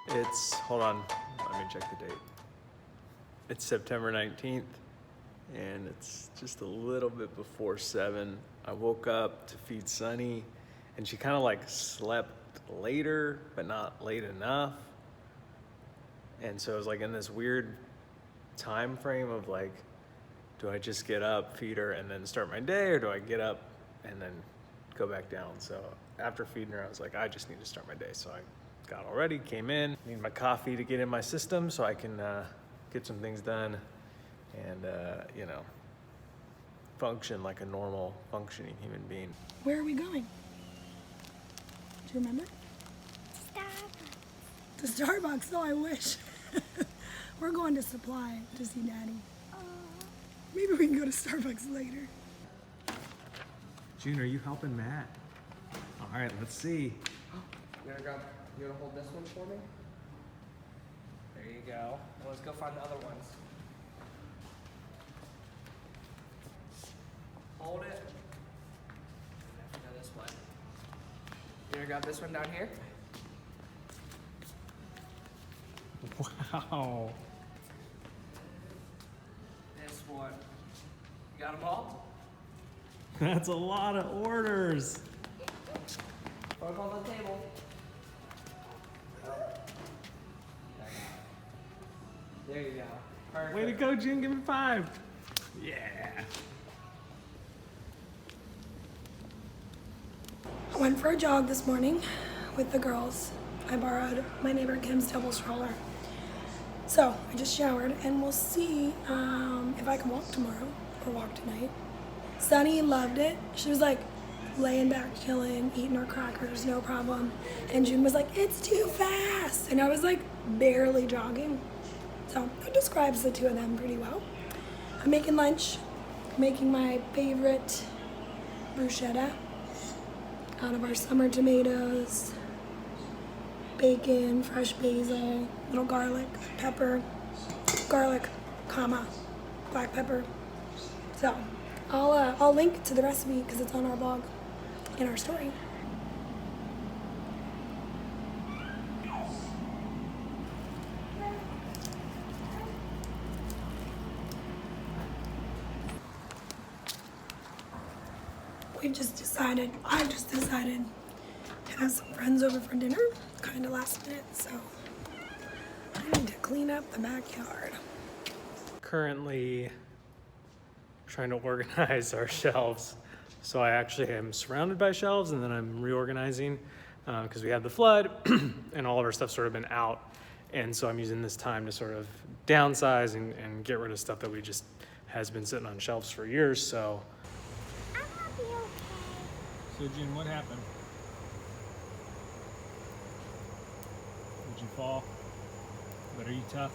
Hold on, let me check the date. It's September 19th, and it's just a little bit before 7. I woke up to feed Sunny, and she kind of like slept later, but not late enough. And so it was like in this weird time frame of like, do I just get up, feed her, and then start my day, or do I get up and then go back down? So after feeding her, I was like, I just need to start my day. So I got all ready, came in, need my coffee to get in my system so I can get some things done and, function like a normal functioning human being. Where are we going? Do you remember? Starbucks. To Starbucks, oh, I wish. We're going to Supply to see Daddy. Maybe we can go to Starbucks later. June, are you helping Matt? All right, let's see. You wanna hold this one for me? There you go. Now let's go find the other ones. Hold it. Now this one. You wanna grab this one down here? Wow. This one. You got them all? That's a lot of orders. Put on the table. There you go. Perfect. Way to go, June, give me 5. Yeah. I went for a jog this morning with the girls. I borrowed my neighbor Kim's double stroller. So I just showered, and we'll see if I can walk tomorrow or walk tonight. Sunny loved it. She was like laying back, chilling, eating her crackers, no problem. And June was like, it's too fast. And I was like barely jogging. So that describes the two of them pretty well. I'm making lunch, making my favorite bruschetta out of our summer tomatoes, bacon, fresh basil, little garlic, pepper, garlic, comma, black pepper. So I'll link to the recipe because it's on our blog in our story. I've just decided to have some friends over for dinner, kind of last minute, so I need to clean up the backyard. Currently trying to organize our shelves. So I actually am surrounded by shelves, and then I'm reorganizing because we had the flood and all of our stuff's sort of been out. And so I'm using this time to sort of downsize and get rid of stuff that we just has been sitting on shelves for years. So June, what happened? Did you fall? But are you tough?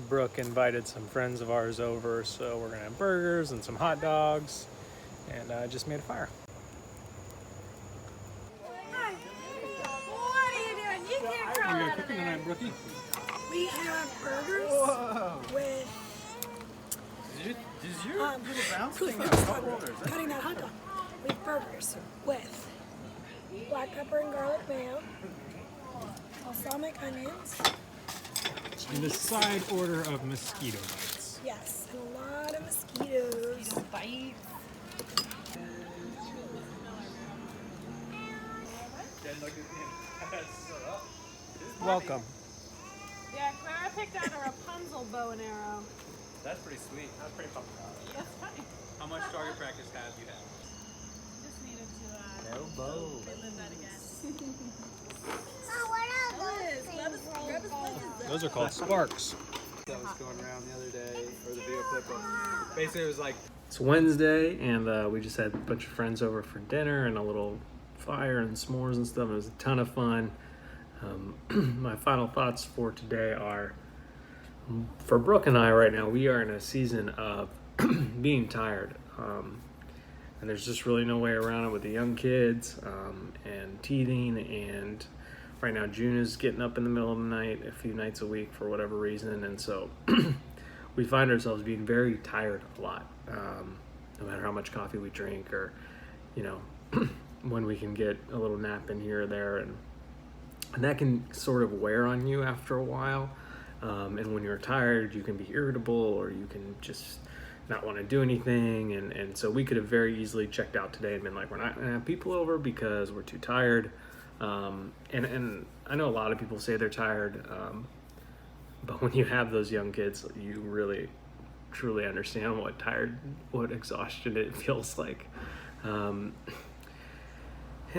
Brooke invited some friends of ours over, so we're gonna have burgers and some hot dogs, and I just made a fire. Hi. What are you doing? You can't crawl What are you out of cooking there. tonight, Brookie? We have burgers with cutting that hot dog. We have burgers with black pepper and garlic mayo, balsamic onions, And a side order of mosquito bites. yes, and a lot of mosquitoes. Welcome. Yeah, Clara picked out a Rapunzel bow and arrow. That's pretty sweet. That's pretty pumped out. That's funny. How much target practice have you had? Just needed to No bow. relive that again. Oh, what are those things? Those are called sparks. That was going around the other day, or the video clip of, basically it was like, It's Wednesday, and we just had a bunch of friends over for dinner and a little fire and s'mores and stuff. It was a ton of fun. My final thoughts for today are, for Brooke and I right now, we are in a season of being tired. And there's just really no way around it with the young kids and teething. And right now, June is getting up in the middle of the night a few nights a week for whatever reason. And so we find ourselves being very tired a lot, no matter how much coffee we drink or, when we can get a little nap in here or there. And And that can sort of wear on you after a while. And when you're tired, you can be irritable, or you can just not want to do anything. And so we could have very easily checked out today and been like, we're not going to have people over because we're too tired. And I know a lot of people say they're tired, but when you have those young kids, you really truly understand what exhaustion it feels like. And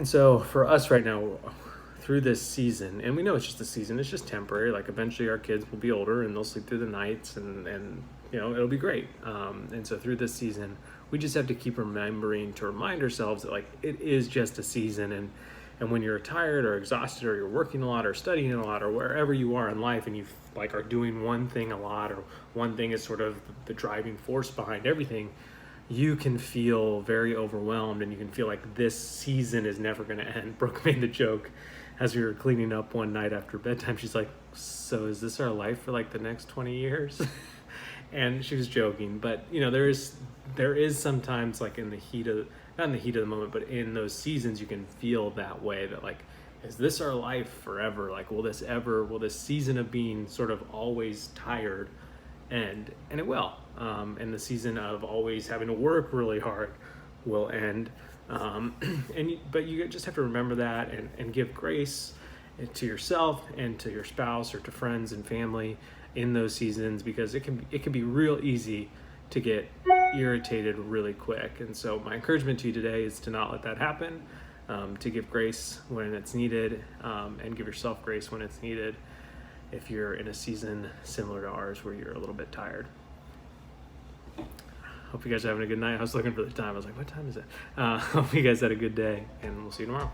so for us right now, through this season, and we know it's just a season, it's just temporary, like eventually our kids will be older and they'll sleep through the nights, and it'll be great. And so through this season, we just have to keep remembering to remind ourselves that, like, it is just a season. And when you're tired or exhausted, or you're working a lot or studying a lot, or wherever you are in life, and you like are doing one thing a lot, or one thing is sort of the driving force behind everything, you can feel very overwhelmed, and you can feel like this season is never going to end. Brooke made the joke as we were cleaning up one night after bedtime. She's like, so is this our life for like the next 20 years? And she was joking, but there is sometimes, like, in the heat of, not in the heat of the moment, but in those seasons, you can feel that way, that like, is this our life forever? Like, will this season of being sort of always tired end? And it will. And the season of always having to work really hard will end. But you just have to remember that, and give grace to yourself and to your spouse, or to friends and family in those seasons, because it can be real easy to get irritated really quick. And so my encouragement to you today is to not let that happen, to give grace when it's needed, and give yourself grace when it's needed if you're in a season similar to ours where you're a little bit tired. Hope you guys are having a good night. I was looking for the time. I was like, what time is it? Hope you guys had a good day, and we'll see you tomorrow.